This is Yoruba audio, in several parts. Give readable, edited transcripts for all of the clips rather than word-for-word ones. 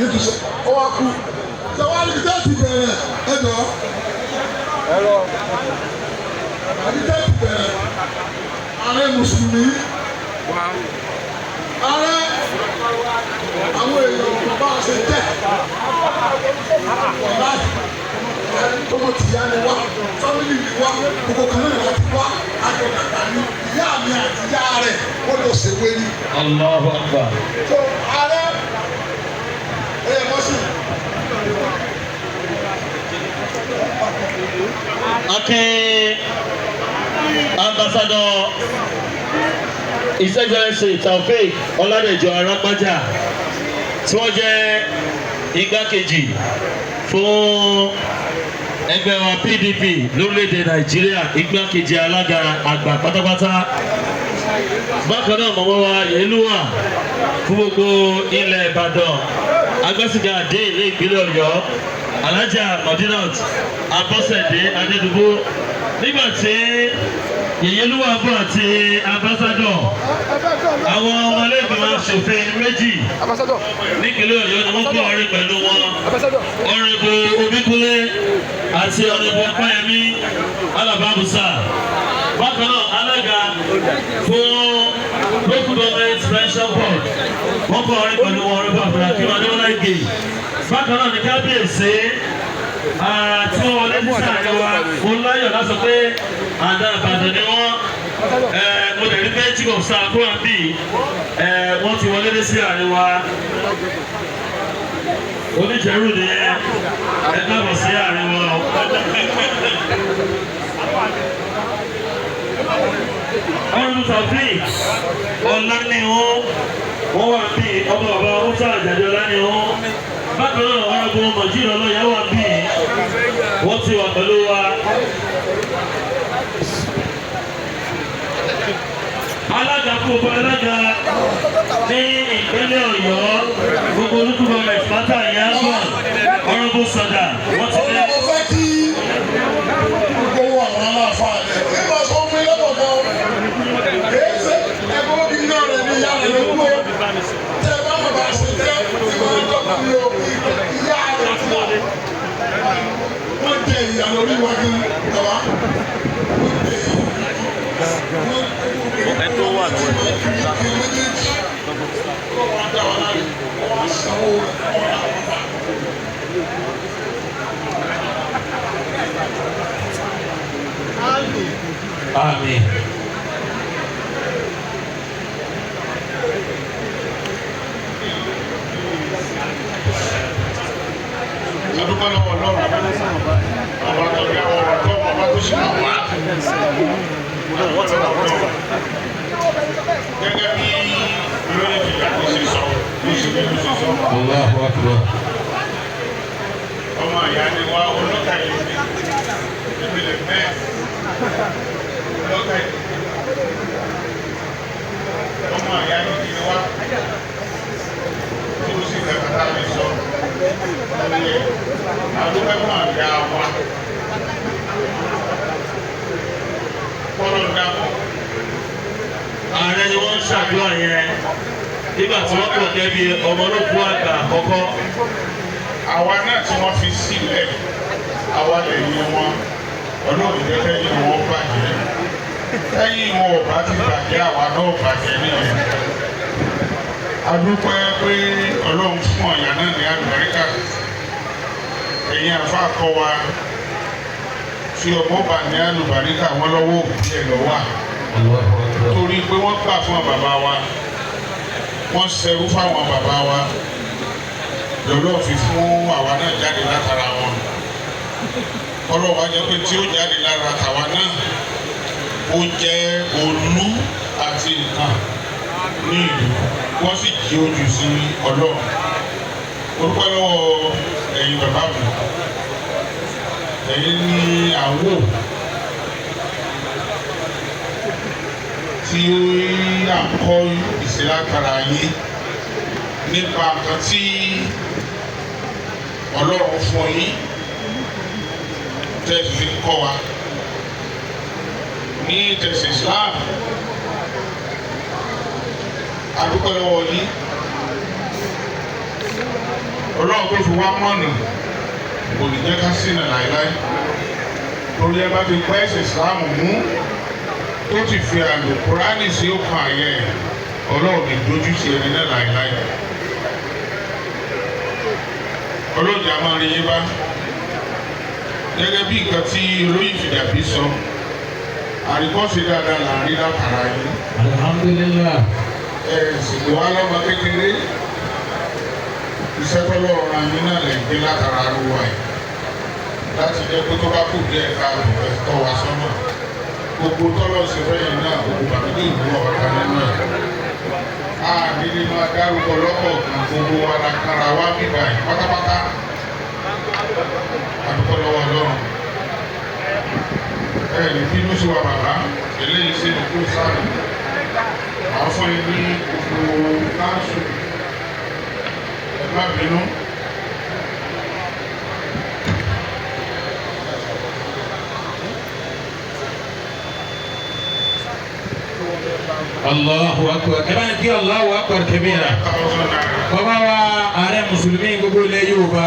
ètò ṣe ọwọ́ akú ṣẹwọ́n àdìgítẹ́ ti bẹ̀rẹ̀ ẹ̀dọ́ àdìgítẹ́ ti bẹ̀rẹ̀ ààrẹ mùsùlùmí ààrẹ àwọn èèyàn bàbá ṣe tẹ̀ ọ̀la tọmọ tìyá ni wá fámìlì ni wá gbogbo kan náà láti wá àjọ̀dàgbà ni ìyá mi àti ìyá rẹ̀ wọ́n lọ ṣèwé ni. Allahu Akbar. tó ààrẹ mọ́sí. Akin Ambassador His Excellency Taofeek Ọládẹ̀jọ Arápájà tí wọ́n jẹ́ igbákejì fún ẹgbẹ́ wa PDP lórílẹ̀‐èdè Nàìjíríà, igbákejì alága àgbà pátápátá. Bákan náà mọ̀mọ́ wa Yẹlúwà fún gbogbo ilẹ̀ Ìbàdàn, agbẹ́sìgá àdé ilé ìpínlẹ̀ Ọ̀yọ́, Alájà Madinat Abọ́sẹ̀dé Adédùbú. Nígbà tí Yẹlúwà bọ̀ àti ambassador, àwọn ọmọlẹ́gbẹ̀ẹ́ aṣòfin méjì nípínlẹ̀ Ọ̀yọ́ ni wọ́n kọ́ ọ̀rẹ́ pẹ̀lú wọn. Ọ̀rẹ́bù Omíkúnlé àti ọ̀rẹ́bù Ọpáyẹmí Alábàbùsà. Bákan náà alága fún local government pension board wọ́n kọ́ ọ̀rẹ́ pẹ̀lú wọn. Ọ̀rẹ́bù Abdulhakeem Adéwọlá Ìgè. Bákan náà ní kábíyèsí tí wọ́n wọlé ní sàárẹ̀ wa, mo láyọ̀ láti pé àdá Ìbàdàn ni wọ́n. Mo lè rí pé chief of staff kó wà bí wọ́n ti wọlé ní sí àárín wa. Oníjẹ̀rù ni ẹ káàbọ̀ sí àárín wa. Ọ̀run Taofeek Ọláníhun wọ́n wà bí ọmọ bàbá Musa Àjàdí Ọláníhun. Bákan náà ọ̀rọ̀gbọ́n Mọ̀jíd Ọlọ́yà wà bí wọ́n ti wà pẹ̀lú wa. Alága fún ọba alága ní ìpínlẹ̀ Ọ̀yọ́ gbogbo olùkúbọ̀ mẹ́fàtà ìyá bọ̀ ọ̀rọ̀gbọ́n sọ̀dà wọ́n ti dé. Mo fẹ́ kí gbogbo àwọn aláàfáà rẹ̀ ẹ máa sọ fún ilé ọ̀dọ́ kìí ṣe ẹgbẹ́ òbí náà rẹ̀ ní ìyá rẹ̀ lókù o tẹ ẹ bá mọ̀ bá ṣe jẹ́ ìwé ọjọ́ mi o ìyá rẹ̀ ti wọ́n jẹ ìyá lórí wa ní ìjọba wọ́n jẹ ìyá. Ẹ̀tọ́ wà lọ́wọ́ Àmín. Adúgbò lọ́wọ́ lọ́wọ́ ọba tó gbé àwọn ọ̀rọ̀ tó ọba tó ṣe máa wá. Gẹ́gẹ́ bí olóyè ìjìyà ti ṣe sọ, lóṣèlú ṣe sọ. Allahu Akbar. Ọmọ àyà ni wá olókà yìí ìpìlẹ̀ mẹ́ẹ̀ olókà yìí. Ọmọ àyà ni kí ni wá tí ó sì kẹ́kọ̀ọ́ tá a lè sọ. Àdúgbò máa yà wá. Kọ́lọ́ ń dàpọ̀. Ààrẹ ni wọ́n ń ṣàdúrà yẹn nígbà tí wọ́n kọ̀ kẹ́bi ọmọ olókùú àgbà àkọ́kọ́. Àwa náà tí wọ́n fi sílẹ̀, àwa lè yí wọn. Ọlọ́run jẹ́ kẹ́yìn wọn bàjẹ́. Kẹ́yìn wọn ò bá ti bàjẹ́, àwa náà bàjẹ́ nìyẹn. Adúpẹ́ pé Ọlọ́run fún ọ̀yà náà ní àlùbáríkà. Ẹ̀yin àfa kọ́ wa tí ọmọ bá ní àlùbáríkà wọn lọ́wọ́ òkú ẹ̀ lọ́wọ́. Torí pé wọ́n gbà fún bàbá wa, wọ́n ṣerú fáwọn bàbá wa. Lọ́lọ́ fi fún àwa náà jáde látara wọn. Ọlọ́run wá jẹ́ pé tí ó jáde lára tàwa náà, ó jẹ́ olú àti nǹkan ní ìlú. Wọ́n sì jí ojú sí Ọlọ́run. Orúkọ lọ́wọ́ ẹ̀yin bàbá mi. Ẹ̀yin ní àwò tí à ń kọ́ ìṣẹ́lágbára yín nípa nǹkan tí Ọlọ́run fún yín tẹ́ fi kọ́ wa ní tẹ̀sí Islam. Adúpẹ́ lọ́wọ́ yín ọlọ́run tó fi wá mọ́nà kò ní jẹ́ ká sínú láéláé torí ẹ bá ti pẹ́ ẹ̀sìn ìsìláàmù mú tó ti fi àlò kúránì sí òkun àyẹ̀ ọlọ́run ní dojú sí ẹni náà láéláé ọlọ́run a máa rí yín bá gẹ́gẹ́ bí nǹkan tí olóyè Fìdàbí sọ àríkọ́sí dáadáa là ń rí látara yín. Alhamdulillah. Sìnkú wa lọ́mọ kékeré iṣẹ́ tọ́lọ́ ọ̀ràn yín náà lè gbé látara arúgbó ẹ̀ láti jẹ́ pé tó bá kù díẹ̀ ká ẹ̀ tọ́ wa sọ́nà gbogbo tọ́lọ́ ṣe fẹ́yìn náà gbogbo bàbá ìlú ọ̀rọ̀ nínú ẹ̀. Nílé máa dárúkọ lọ́kọ̀ọ̀kan gbogbo wa la kára wá bíbá ẹ̀ pátápátá àdúgbò lọ́wọ́ Ọlọ́run. Ní bínú sí wa bàbá eléyìí sí ìlú sáré àwọn fún yín ní gbogbo káńsù ẹ má bínú. Allahu akbar. Ẹ bá ní kí Allahu akbar kabira. Bàbá wa ààrẹ mùsùlùmí gbogbo ilẹ̀ Yorùbá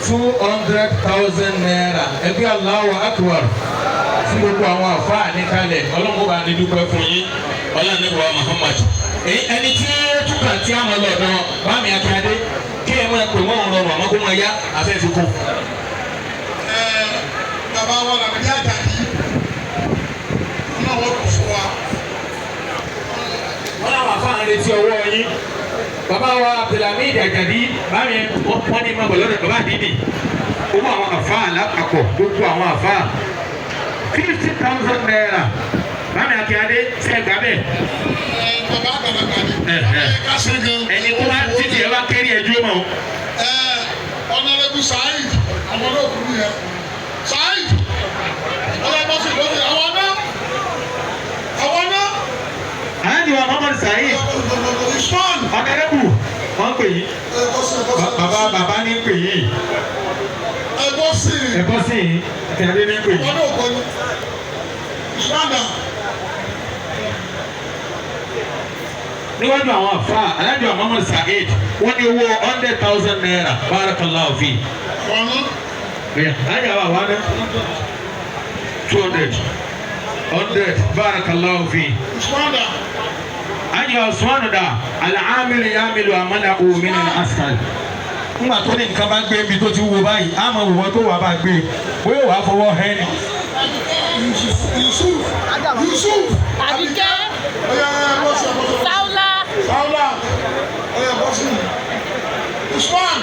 200,000 naira. Ẹ kí Allahu akbar. Fún gbogbo àwọn àfáà níkàlẹ̀ ọlọ́run bá ní dúpẹ́ fún yín ọlọ́run ní bàbá Muhammad. Ẹni tí ó túkà tí a mọ̀ lọ́dọ̀ bámi Akíndé kí ẹ máa pè wọ́n rọrùn àmọ́ kó máa yá àfẹ́ fi kú. Bàbá wa làbí Àjàdí náà wọ́n kò fún wa. Wọ́n láwọn àfáà ń retí ọwọ́ yín. Bàbá wa Abdulhamid Àjàdí bámi wọ́n ní máa bọ̀ lọ́dọ̀ bàbá àdínì. Owó àwọn àfáà lápapọ̀ gbogbo àwọn àfáà 50,000 naira. Bámi Akíndé ṣe gbà bẹ́ẹ̀. Bàbá àgbàlagbà ni. Ká ṣe gan. Ẹni tó bá títí ẹ bá kéré ẹjọ́ mọ́. Ọ̀nàrẹ́bù Saheed àwọn olóògùn yẹn. Saheed ọlọ́mọsí lóde àwọn náà. Àwọn náà. Aláàjì wa Muhammad Saheed. Usman. Ọ̀nàrẹ́bù wọ́n pè yín. Bàbá ní pè yín. Ẹ̀gbọ́n sí i. Ẹ̀kọ́ sí i. Akíndé ní pè yín. Wọ́n náà kọ́ ni. Usman náà. Níwájú àwọn àfa Aláàjì wa Muhammad Saheed wọ́n ní owó 100,000 naira. Barakallahu fi. Wọ́n náà. Aláàjì wa wà ní 200. 100. Barakallahu fi. Usman náà. Aláàjì wa Usman da al-amilu yamilu amalahu min al-asfal. Nígbà tó ní nǹkan bá gbé ibi tó ti wúwo báyìí, á máa wò wọ́n tó wà bá gbé. Bóyá wàá fọwọ́ hẹ́ ni. Yusuf. Àbíkẹ́. Ọ̀yà bọ́sì àbọ̀sì. Sáúlá. Sáúlà. Ọ̀yà bọ́sì. Usman.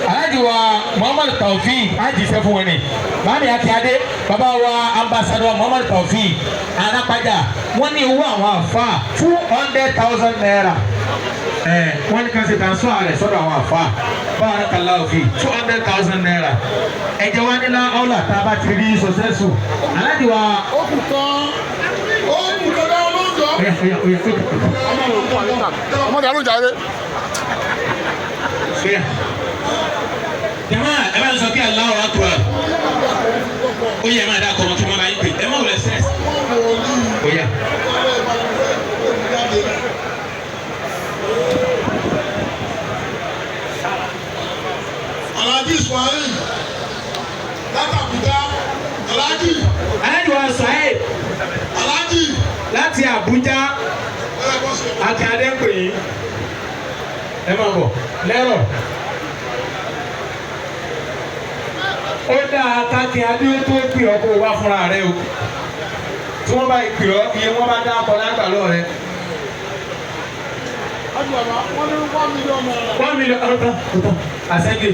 Aláàjì wa Muhammad Taofeek àjíṣẹ́ fún wọn ni. Bámi Akíndé bàbá wa ambassador Muhammad Taofeek Alápájà wọ́n ní owó àwọn àfa 200,000 naira. Wọ́n ní ká ṣe transfer rẹ̀ sọ́dọ̀ àwọn àfa. Barakallahu fi 200,000 naira. Ẹ̀jẹ̀ wa nílá ọ̀là tá a bá ti rí successful. Aláàjì wa. Ó kù tán. Ó kù tán dáhùn lóòjọ́. Ọmọdé àlọ́ jàre. Jama ẹ bá ń sọ kí Allahu Akbar. Ó yẹ máa dá kọ́ ọmọ kí wọ́n bá yín pè. Ẹ má wọlé stress. Ó yà. Alhaji Ismail látàbújá. Alhaji. Aláàjì wa Saheed Alhaji. láti Àbújá. Ọ̀yà bọ́sì. Akíndé pè yín. Ẹ máa bọ̀ lẹ́rọ̀. Ó dáa káàkiri adé tó pè ọ́ kó o wá fúnra rẹ o. Tí wọ́n bá pè ọ́ iye wọ́n bá dá ọkọ̀ lágbà lọ rẹ. Àjùbàbà wọ́n ní 1 million naira. 1 million ọ̀tọ̀ àṣẹ́gè.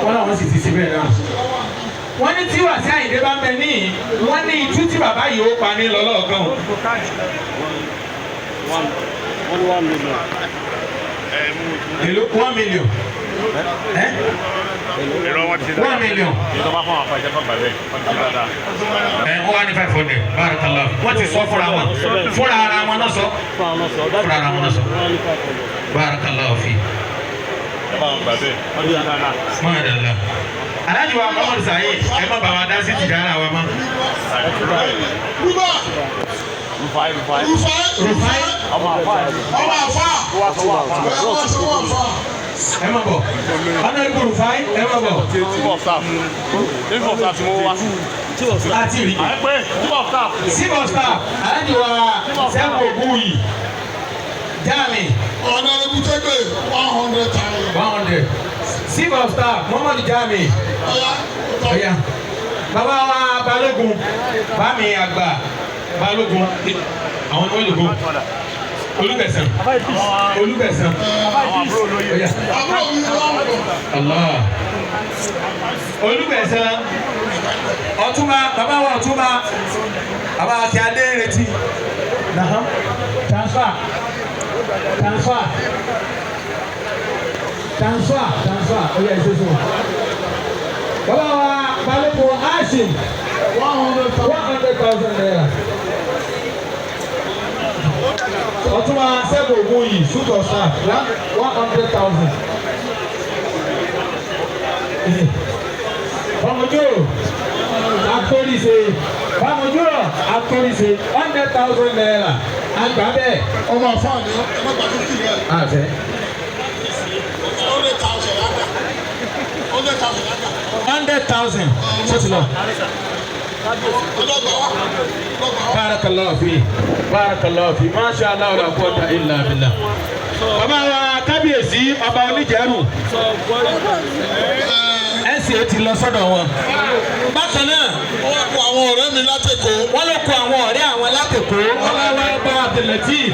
Wọ́n làwọn sì ti ṣe bẹ́ẹ̀ náà. Wọ́n ní tí Wasiu Ayinde bá ń bẹ níyì, wọ́n ní itú tí bàbá yìí ó pa ní lọ́lọ́ọ̀kan. Èló 1 million. 1 million. Wọ́n wá ní 500. Barakallah. Wọ́n ti sọ fúnra wọn. Fúnra ara wọn náà sọ. Barakallah fi. Mọ́àdàlá. Aláàjì wa Muhammad Saheed ẹ má bàa wá dá sí tìjára wa mọ́. Rúbà. Rufai. Ọmọ àfa. ẹ má bọ̀ honourable Rufai ẹ má bọ̀. láti rí chief of staff aláàjì wa sẹ́wọ̀n ògúnyì Jami. Honourable Tegbe 100,000. 100. Chief of staff Muhammadu Jami. Ọ̀ya. Bàbá wa Balógun Bámi àgbà Balógun àwọn ni wọ́n lè go. Olúbẹ̀sán. Ọ̀ya. Allah. Olúbẹ̀sán. Ọ̀túnba bàbá wa Ọ̀túnba bàbá àti adé retí. Transfer. Ọ̀ya ìṣẹ́sọ. Bàbá wa Balógun Hashim 100,000 naira. Ọ̀túnba Sẹ́gun Ògúnyì super staff 100,000. Bàmójú akóríṣe 100,000 naira. Àgbà bẹ́ẹ̀. Ọmọ àfa ni ẹ má gbàgbé kí ẹ. Àfẹ́. 100,000. Ṣé ti lọ? Barakallahu fi. Masha Allah la quwwata illa billah. Bàbá wa kábíyèsí ọba oníjẹ̀rù. Ẹ̀sìn ti lọ sọ́dọ̀ wọn. Bákan náà. Wọ́n kó àwọn ọ̀rẹ́ mi látẹ̀kọ́. Wọ́n ló kó àwọn ọ̀rẹ́ àwọn látẹ̀kọ́. Wọ́n wá bá Abdul Lateef.